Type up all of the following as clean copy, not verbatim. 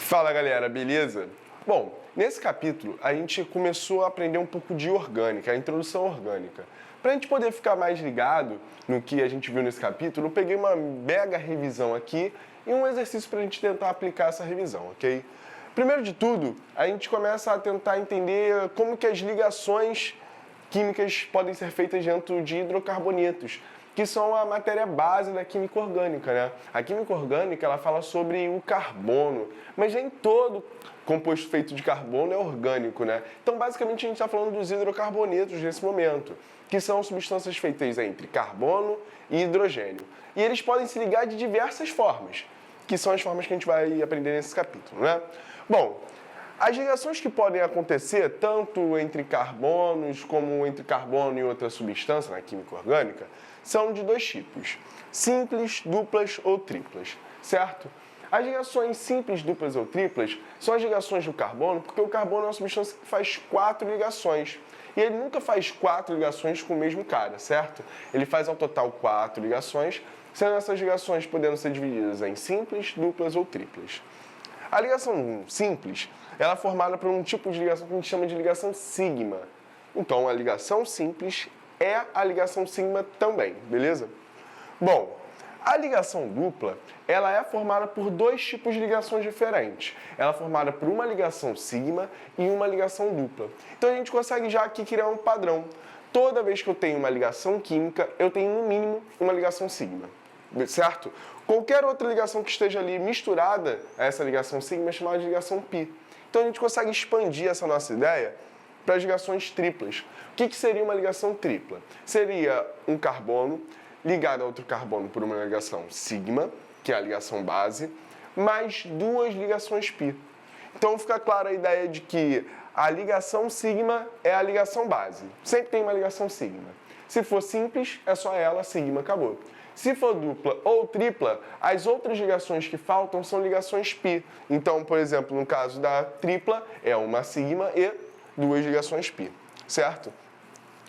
Fala galera, beleza? Bom, nesse capítulo a gente começou a aprender um pouco de orgânica, a introdução orgânica. Para a gente poder ficar mais ligado no que a gente viu nesse capítulo, eu peguei uma mega revisão aqui e um exercício para a gente tentar aplicar essa revisão, ok? Primeiro de tudo, a gente começa a tentar entender como que as ligações químicas podem ser feitas dentro de hidrocarbonetos, que são a matéria base da química orgânica, né? A química orgânica, ela fala sobre o carbono, mas nem todo composto feito de carbono é orgânico, né? Então, basicamente, a gente está falando dos hidrocarbonetos nesse momento, que são substâncias feitas entre carbono e hidrogênio. E eles podem se ligar de diversas formas, que são as formas que a gente vai aprender nesse capítulo, né? Bom, as ligações que podem acontecer tanto entre carbonos como entre carbono e outra substância na química orgânica são de dois tipos, simples, duplas ou triplas, certo? As ligações simples, duplas ou triplas são as ligações do carbono, porque o carbono é uma substância que faz 4 ligações. E ele nunca faz 4 ligações com o mesmo cara, certo? Ele faz ao total 4 ligações, sendo essas ligações podendo ser divididas em simples, duplas ou triplas. A ligação simples, ela é formada por um tipo de ligação que a gente chama de ligação sigma. Então, a ligação simples é a ligação sigma também, beleza? Bom, a ligação dupla, ela é formada por dois tipos de ligações diferentes. Ela é formada por uma ligação sigma e uma ligação dupla. Então, a gente consegue já aqui criar um padrão. Toda vez que eu tenho uma ligação química, eu tenho no mínimo uma ligação sigma, certo? Qualquer outra ligação que esteja ali misturada a essa ligação sigma é chamada de ligação π. Então a gente consegue expandir essa nossa ideia para as ligações triplas. O que seria uma ligação tripla? Seria um carbono ligado a outro carbono por uma ligação sigma, que é a ligação base, mais duas ligações π. Então fica clara a ideia de que a ligação sigma é a ligação base. Sempre tem uma ligação sigma. Se for simples, é só ela, sigma, acabou. Se for dupla ou tripla, as outras ligações que faltam são ligações π. Então, por exemplo, no caso da tripla, é uma sigma e duas ligações π, certo?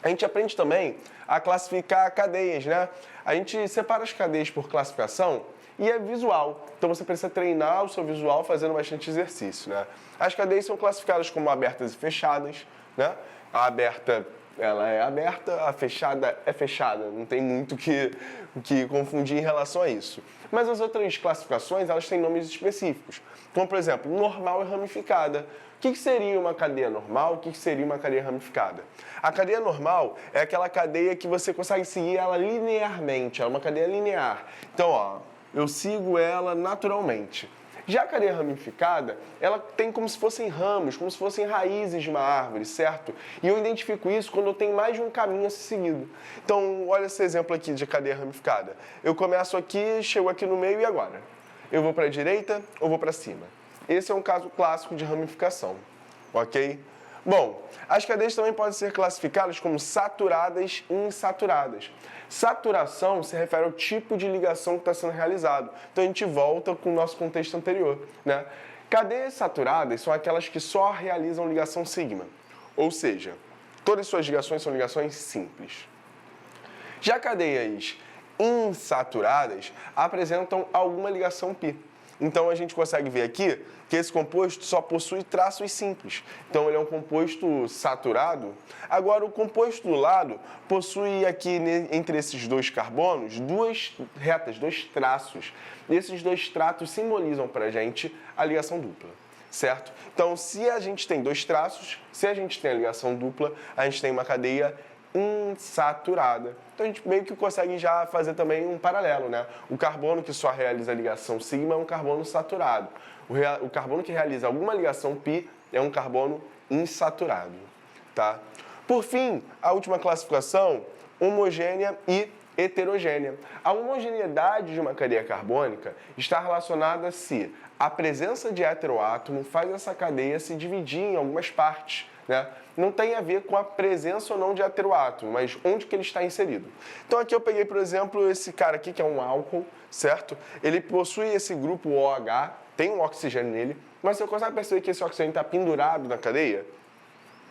A gente aprende também a classificar cadeias, né? A gente separa as cadeias por classificação e é visual. Então, você precisa treinar o seu visual fazendo bastante exercício, né? As cadeias são classificadas como abertas e fechadas, né? A aberta, ela é aberta, a fechada é fechada. Não tem muito o que confundir em relação a isso. Mas as outras classificações, elas têm nomes específicos. Como, por exemplo, normal e ramificada. O que seria uma cadeia normal? O que seria uma cadeia ramificada? A cadeia normal é aquela cadeia que você consegue seguir ela linearmente. É uma cadeia linear. Então, ó, eu sigo ela naturalmente. Já a cadeia ramificada, ela tem como se fossem ramos, como se fossem raízes de uma árvore, certo? E eu identifico isso quando eu tenho mais de um caminho a ser seguido. Então, olha esse exemplo aqui de cadeia ramificada. Eu começo aqui, chego aqui no meio e agora? Eu vou para a direita ou vou para cima? Esse é um caso clássico de ramificação, ok? Bom, as cadeias também podem ser classificadas como saturadas e insaturadas. Saturação se refere ao tipo de ligação que está sendo realizado. Então a gente volta com o nosso contexto anterior, né? Cadeias saturadas são aquelas que só realizam ligação sigma, ou seja, todas suas ligações são ligações simples. Já cadeias insaturadas apresentam alguma ligação π. Então a gente consegue ver aqui que esse composto só possui traços simples. Então ele é um composto saturado. Agora o composto do lado possui aqui entre esses dois carbonos duas retas, dois traços. E esses dois traços simbolizam para a gente a ligação dupla, certo? Então se a gente tem dois traços, se a gente tem a ligação dupla, a gente tem uma cadeia insaturada. Então a gente meio que consegue já fazer também um paralelo, né? O carbono que só realiza a ligação sigma é um carbono saturado. O carbono que realiza alguma ligação π é um carbono insaturado, tá? Por fim, a última classificação, homogênea e heterogênea. A homogeneidade de uma cadeia carbônica está relacionada se a presença de heteroátomo faz essa cadeia se dividir em algumas partes, né? Não tem a ver com a presença ou não de heteroátomo, mas onde que ele está inserido. Então aqui eu peguei, por exemplo, esse cara aqui que é um álcool, certo? Ele possui esse grupo OH, tem um oxigênio nele, mas você consegue perceber que esse oxigênio está pendurado na cadeia?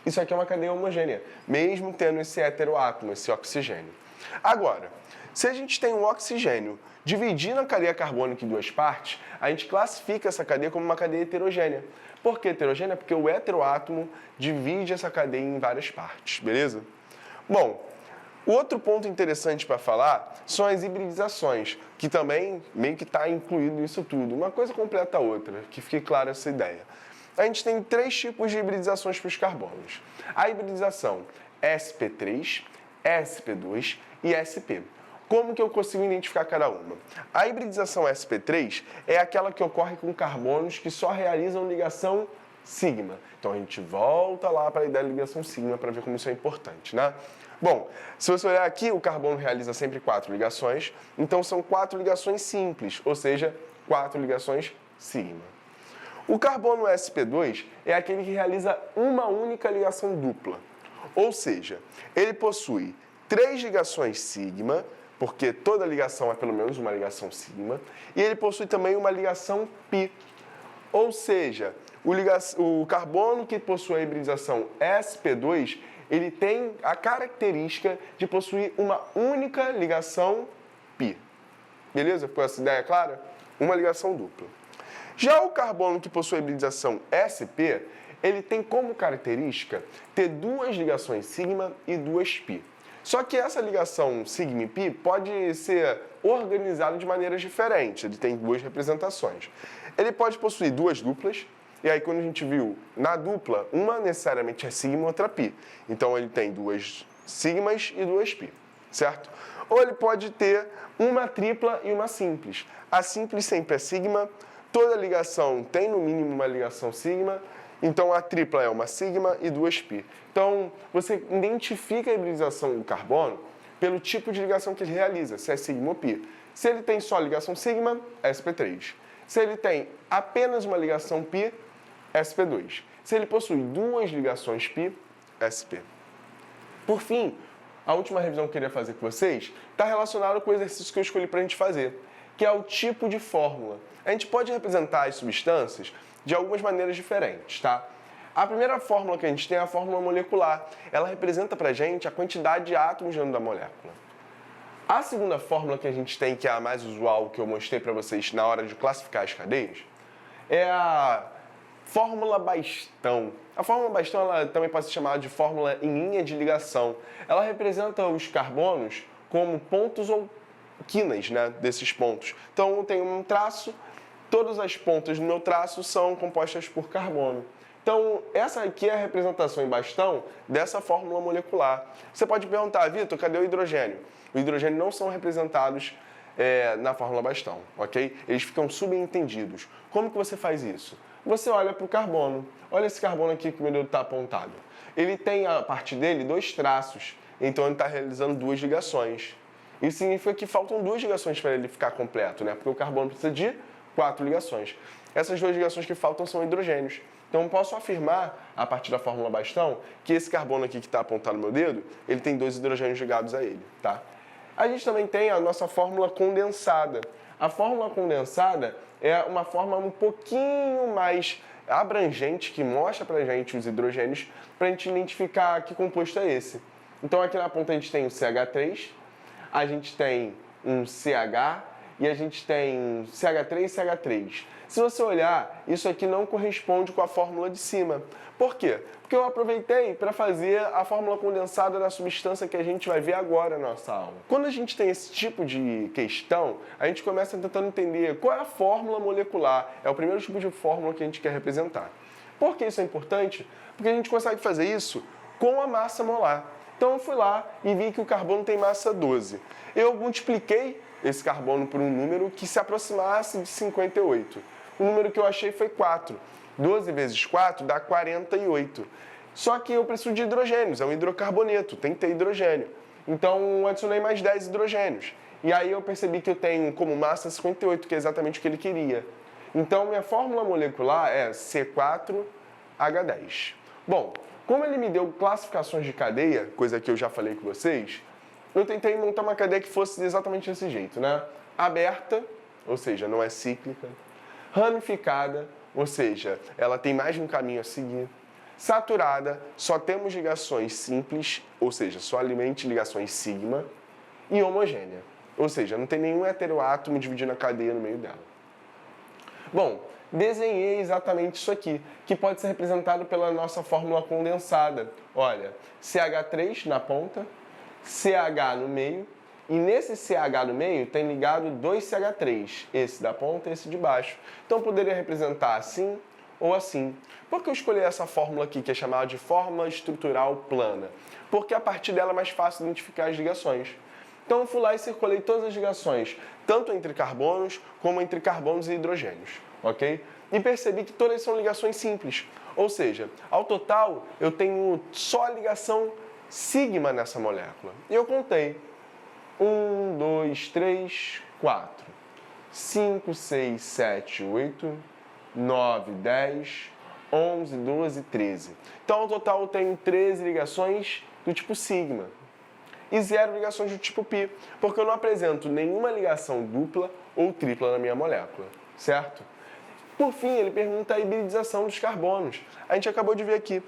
Isso aqui é uma cadeia homogênea, mesmo tendo esse heteroátomo, esse oxigênio. Agora, Se a gente tem um oxigênio dividindo a cadeia carbônica em duas partes, a gente classifica essa cadeia como uma cadeia heterogênea. Por que heterogênea? Porque o heteroátomo divide essa cadeia em várias partes, beleza? Bom, o outro ponto interessante para falar são as hibridizações, que também meio que está incluído nisso tudo. Uma coisa completa a outra, que fique clara essa ideia. A gente tem três tipos de hibridizações para os carbonos. A hibridização sp3, sp2 e sp. Como que eu consigo identificar cada uma? A hibridização sp3 é aquela que ocorre com carbonos que só realizam ligação sigma. Então a gente volta lá para a ideia de ligação sigma para ver como isso é importante, né? Bom, se você olhar aqui, o carbono realiza sempre 4 ligações, então são 4 ligações simples, ou seja, 4 ligações sigma. O carbono sp2 é aquele que realiza uma única ligação dupla, ou seja, ele possui 3 ligações sigma, porque toda ligação é pelo menos uma ligação sigma, e ele possui também uma ligação pi, ou seja, o carbono que possui a hibridização sp2, ele tem a característica de possuir uma única ligação pi. Beleza? Ficou essa ideia clara? Uma ligação dupla. Já o carbono que possui a hibridização sp, ele tem como característica ter 2 ligações sigma e 2 pi. Só que essa ligação sigma e pi pode ser organizada de maneiras diferentes. Ele tem 2 representações. Ele pode possuir 2 duplas. E aí, quando a gente viu na dupla, uma necessariamente é sigma e outra pi. Então, ele tem 2 sigmas e 2 pi, certo? Ou ele pode ter uma tripla e uma simples. A simples sempre é sigma, toda ligação tem no mínimo uma ligação sigma, então a tripla é uma sigma e 2 pi. Então, você identifica a hibridização do carbono pelo tipo de ligação que ele realiza, se é sigma ou pi. Se ele tem só ligação sigma, sp3. Se ele tem apenas uma ligação pi, sp2. Se ele possui 2 ligações π, sp. Por fim, a última revisão que eu queria fazer com vocês está relacionada com o exercício que eu escolhi para a gente fazer, que é o tipo de fórmula. A gente pode representar as substâncias de algumas maneiras diferentes, tá? A primeira fórmula que a gente tem é a fórmula molecular. Ela representa para a gente a quantidade de átomos dentro da molécula. A segunda fórmula que a gente tem, que é a mais usual, que eu mostrei para vocês na hora de classificar as cadeias, é a fórmula bastão. A fórmula bastão ela também pode ser chamada de fórmula em linha de ligação. Ela representa os carbonos como pontos ou quinas, né, desses pontos. Então, eu tenho um traço, todas as pontas do meu traço são compostas por carbono. Então, essa aqui é a representação em bastão dessa fórmula molecular. Você pode perguntar, Vitor, cadê o hidrogênio? O hidrogênio não são representados na fórmula bastão, ok? Eles ficam subentendidos. Como que você faz isso? Você olha para o carbono. Olha esse carbono aqui que o meu dedo está apontado. Ele tem, a partir dele, 2 traços. Então, ele está realizando 2 ligações. Isso significa que faltam 2 ligações para ele ficar completo, né? Porque o carbono precisa de 4 ligações. Essas 2 ligações que faltam são hidrogênios. Então, eu posso afirmar, a partir da fórmula bastão, que esse carbono aqui que está apontado no meu dedo, ele tem 2 hidrogênios ligados a ele, tá? A gente também tem a nossa fórmula condensada. A fórmula condensada é uma forma um pouquinho mais abrangente que mostra pra gente os hidrogênios para a gente identificar que composto é esse. Então aqui na ponta a gente tem o CH3, a gente tem um CH e a gente tem CH3 e CH3. Se você olhar, isso aqui não corresponde com a fórmula de cima. Por quê? Porque eu aproveitei para fazer a fórmula condensada da substância que a gente vai ver agora na nossa aula. Quando a gente tem esse tipo de questão, a gente começa tentando entender qual é a fórmula molecular. É o primeiro tipo de fórmula que a gente quer representar. Por que isso é importante? Porque a gente consegue fazer isso com a massa molar. Então eu fui lá e vi que o carbono tem massa 12. Eu multipliquei esse carbono por um número que se aproximasse de 58. O número que eu achei foi 4. 12 vezes 4 dá 48. Só que eu preciso de hidrogênios, é um hidrocarboneto, tem que ter hidrogênio. Então, adicionei mais 10 hidrogênios. E aí eu percebi que eu tenho como massa 58, que é exatamente o que ele queria. Então, minha fórmula molecular é C4H10. Bom, como ele me deu classificações de cadeia, coisa que eu já falei com vocês, eu tentei montar uma cadeia que fosse exatamente desse jeito, né? Aberta, ou seja, não é cíclica. Ramificada, ou seja, ela tem mais de um caminho a seguir. Saturada, só temos ligações simples, ou seja, somente ligações sigma. E homogênea. Ou seja, não tem nenhum heteroátomo dividindo a cadeia no meio dela. Bom, desenhei exatamente isso aqui, que pode ser representado pela nossa fórmula condensada. Olha, CH3 na ponta, CH no meio, e nesse CH no meio tem ligado dois CH3, esse da ponta e esse de baixo. Então eu poderia representar assim ou assim. Por que eu escolhi essa fórmula aqui, que é chamada de fórmula estrutural plana? Porque a partir dela é mais fácil identificar as ligações. Então eu fui lá e circulei todas as ligações, tanto entre carbonos como entre carbonos e hidrogênios, ok? E percebi que todas são ligações simples. Ou seja, ao total eu tenho só a ligação sigma nessa molécula. E eu contei 1, 2, 3, 4, 5, 6, 7, 8, 9, 10, 11, 12, 13. Então, ao total, eu tenho 13 ligações do tipo sigma e 0 ligações do tipo π, porque eu não apresento nenhuma ligação dupla ou tripla na minha molécula, certo? Por fim, ele pergunta a hibridização dos carbonos. A gente acabou de ver aqui.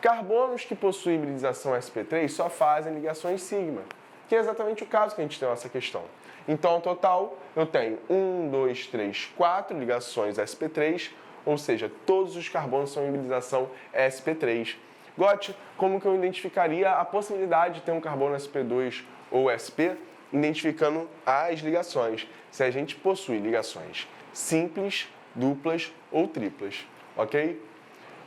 Carbonos que possuem hibridização sp3 só fazem ligações sigma, que é exatamente o caso que a gente tem nessa questão. Então, ao total, eu tenho 1, 2, 3, 4 ligações sp3, ou seja, todos os carbonos são hibridização sp3. Gote, como que eu identificaria a possibilidade de ter um carbono sp2 ou sp, identificando as ligações, se a gente possui ligações simples, duplas ou triplas, ok?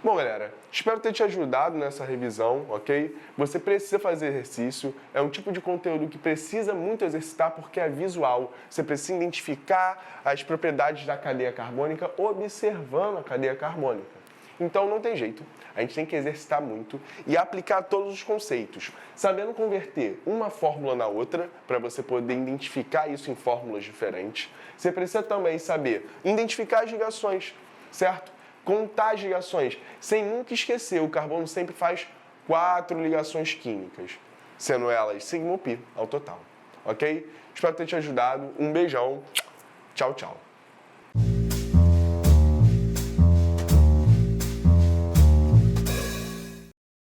Bom, galera, espero ter te ajudado nessa revisão, ok? Você precisa fazer exercício, é um tipo de conteúdo que precisa muito exercitar porque é visual. Você precisa identificar as propriedades da cadeia carbônica observando a cadeia carbônica. Então não tem jeito, a gente tem que exercitar muito e aplicar todos os conceitos, sabendo converter uma fórmula na outra para você poder identificar isso em fórmulas diferentes. Você precisa também saber identificar as ligações, certo? Contar as ligações, sem nunca esquecer, o carbono sempre faz 4 ligações químicas, sendo elas sigma ou π ao total, ok? Espero ter te ajudado, um beijão, tchau, tchau.